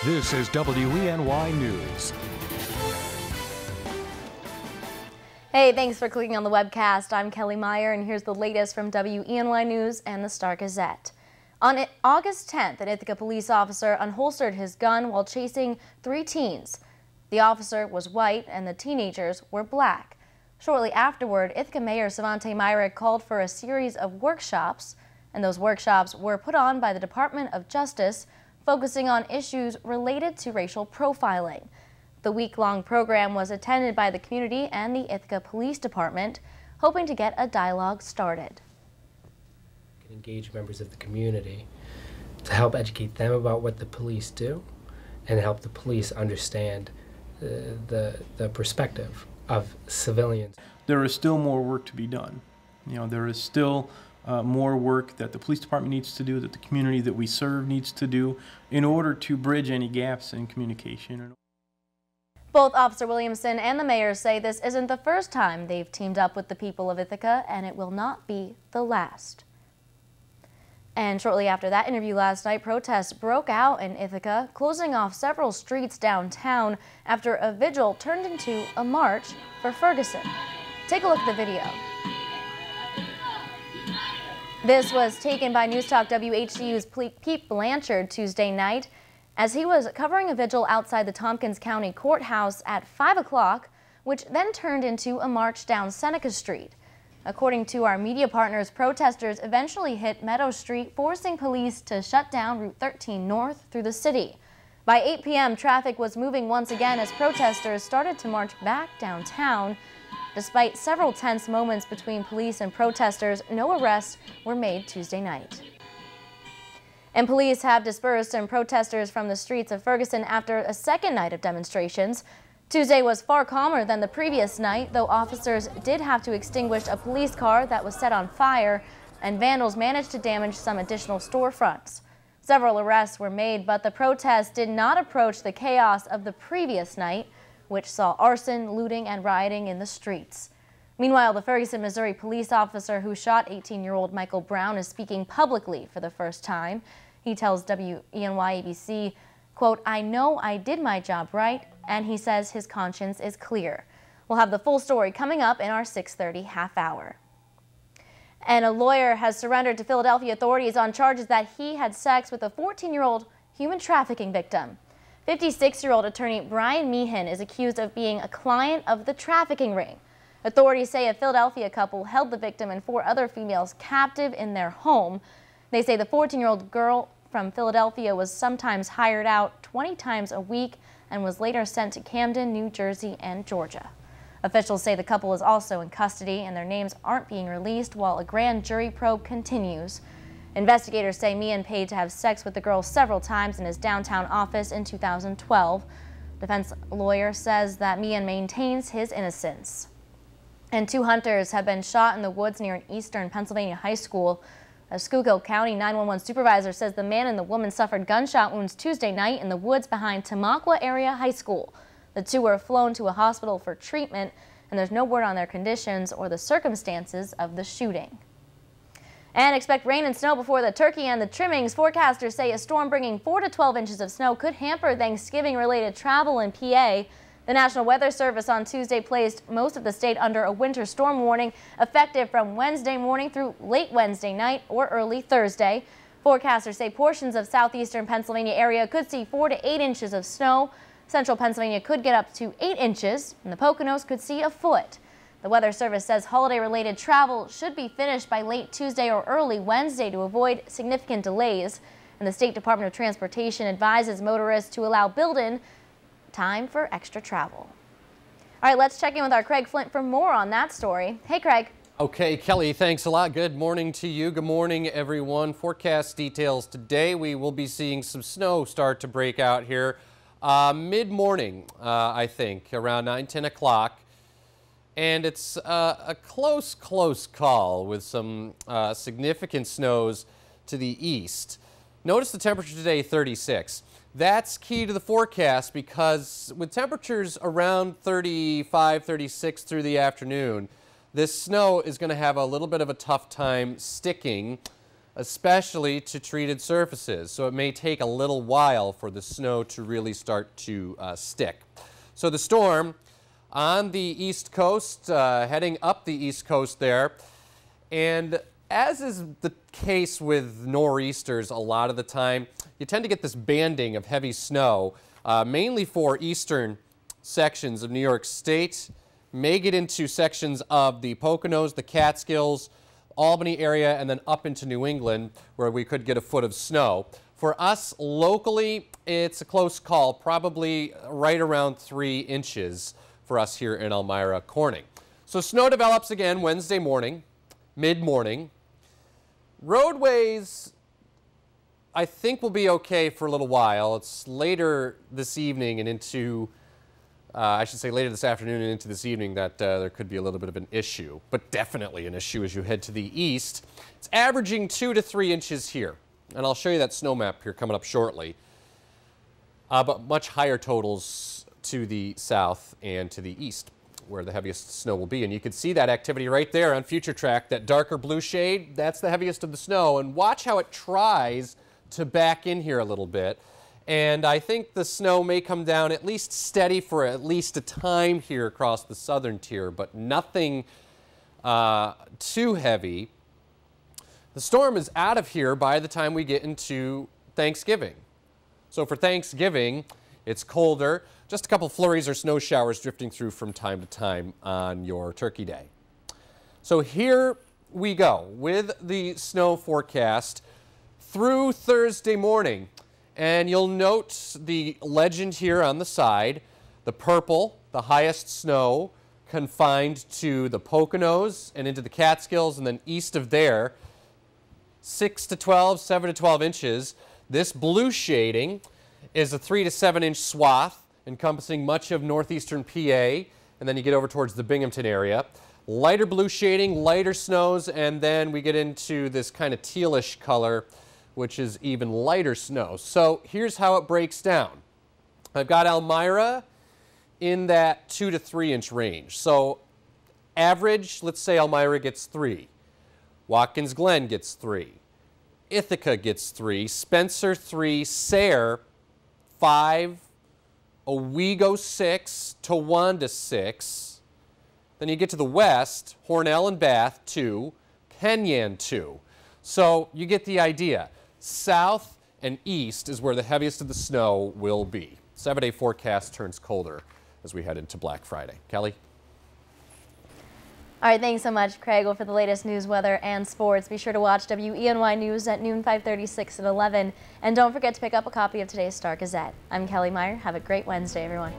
This is WENY News. Hey, thanks for clicking on the webcast. I'm Kelly Meyer, and here's the latest from WENY News and the Star-Gazette. On August 10th, an Ithaca police officer unholstered his gun while chasing 3 teens. The officer was white and the teenagers were black. Shortly afterward, Ithaca Mayor Savante Myrick called for a series of workshops, and those workshops were put on by the Department of Justice, focusing on issues related to racial profiling. The week-long program was attended by the community and the Ithaca Police Department, hoping to get a dialogue started. Engage members of the community to help educate them about what the police do and help the police understand the perspective of civilians. There is still more work to be done. There is still more work that the police department needs to do, that the community that we serve needs to do in order to bridge any gaps in communication. Both Officer Williamson and the mayor say this isn't the first time they've teamed up with the people of Ithaca, and it will not be the last. And shortly after that interview last night, protests broke out in Ithaca, closing off several streets downtown after a vigil turned into a march for Ferguson. Take a look at the video. This was taken by News Talk WHDU's Pete Blanchard Tuesday night as he was covering a vigil outside the Tompkins County Courthouse at 5 o'clock, which then turned into a march down Seneca Street. According to our media partners, protesters eventually hit Meadow Street, forcing police to shut down Route 13 north through the city. By 8 p.m., traffic was moving once again as protesters started to march back downtown. Despite several tense moments between police and protesters, no arrests were made Tuesday night. And police have dispersed some protesters from the streets of Ferguson after a second night of demonstrations. Tuesday was far calmer than the previous night, though officers did have to extinguish a police car that was set on fire, and vandals managed to damage some additional storefronts. Several arrests were made, but the protests did not approach the chaos of the previous night, which saw arson, looting, and rioting in the streets. Meanwhile, the Ferguson, Missouri police officer who shot 18-year-old Michael Brown is speaking publicly for the first time. He tells WENY-ABC, quote, "I know I did my job right," and he says his conscience is clear. We'll have the full story coming up in our 6:30 half hour. And a lawyer has surrendered to Philadelphia authorities on charges that he had sex with a 14-year-old human trafficking victim. 56-year-old attorney Brian Meehan is accused of being a client of the trafficking ring. Authorities say a Philadelphia couple held the victim and 4 other females captive in their home. They say the 14-year-old girl from Philadelphia was sometimes hired out 20 times a week and was later sent to Camden, New Jersey, and Georgia. Officials say the couple is also in custody and their names aren't being released while a grand jury probe continues. Investigators say Meehan paid to have sex with the girl several times in his downtown office in 2012. Defense lawyer says that Meehan maintains his innocence. And 2 hunters have been shot in the woods near an eastern Pennsylvania high school. A Schuylkill County 911 supervisor says the man and the woman suffered gunshot wounds Tuesday night in the woods behind Tamaqua Area High School. The 2 were flown to a hospital for treatment, and there's no word on their conditions or the circumstances of the shooting. And expect rain and snow before the turkey and the trimmings. Forecasters say a storm bringing 4 to 12 inches of snow could hamper Thanksgiving-related travel in PA. The National Weather Service on Tuesday placed most of the state under a winter storm warning effective from Wednesday morning through late Wednesday night or early Thursday. Forecasters say portions of southeastern Pennsylvania area could see 4 to 8 inches of snow. Central Pennsylvania could get up to 8 inches, and the Poconos could see a foot. The Weather Service says holiday-related travel should be finished by late Tuesday or early Wednesday to avoid significant delays. And the State Department of Transportation advises motorists to allow built-in time for extra travel. All right, let's check in with our Craig Flint for more on that story. Hey, Craig. Okay, Kelly, thanks a lot. Good morning to you. Good morning, everyone. Forecast details today. We will be seeing some snow start to break out here mid-morning, I think, around 9-10 o'clock. And it's a close call with some significant snows to the east. Notice the temperature today, 36. That's key to the forecast because with temperatures around 35, 36 through the afternoon, this snow is going to have a little bit of a tough time sticking especially to treated surfaces. So it may take a little while for the snow to really start to stick. So the storm on the East Coast, heading up the East Coast there, and as is the case with nor'easters a lot of the time, you tend to get this banding of heavy snow, mainly for eastern sections of New York State, may get into sections of the Poconos, the Catskills, Albany area, and then up into New England, where we could get a foot of snow. For us locally, it's a close call, probably right around 3 inches for us here in Elmira Corning. So snow develops again Wednesday morning, mid-morning. Roadways, I think, will be okay for a little while. It's later this evening and into, I should say later this afternoon and into this evening that there could be a little bit of an issue, but definitely an issue as you head to the east. It's averaging 2 to 3 inches here, and I'll show you that snow map here coming up shortly, but much higher totals to the south and to the east, where the heaviest snow will be. And you can see that activity right there on Future Track, that darker blue shade, that's the heaviest of the snow. And watch how it tries to back in here a little bit. And I think the snow may come down at least steady for at least a time here across the southern tier, but nothing too heavy. The storm is out of here by the time we get into Thanksgiving. So for Thanksgiving, it's colder. Just a couple flurries or snow showers drifting through from time to time on your Turkey Day. So here we go with the snow forecast through Thursday morning. And you'll note the legend here on the side, the purple, the highest snow confined to the Poconos and into the Catskills, and then east of there, 6 to 12, 7 to 12 inches. This blue shading is a 3 to 7 inch swath encompassing much of northeastern PA, and then you get over towards the Binghamton area. Lighter blue shading, lighter snows, and then we get into this kind of tealish color, which is even lighter snow. So here's how it breaks down. I've got Elmira in that 2 to 3 inch range. So average, let's say Elmira gets 3. Watkins Glen gets 3. Ithaca gets 3. Spencer 3. Sayre 5. Owego 6, Towanda 6. Then you get to the west, Hornell and Bath 2, Kenyan 2. So you get the idea. South and east is where the heaviest of the snow will be. 7-day forecast turns colder as we head into Black Friday. Kelly? All right, thanks so much, Craig. Well, for the latest news, weather, and sports, be sure to watch WENY News at noon, 5:30, 6, and 11. And don't forget to pick up a copy of today's Star Gazette. I'm Kelly Meyer. Have a great Wednesday, everyone.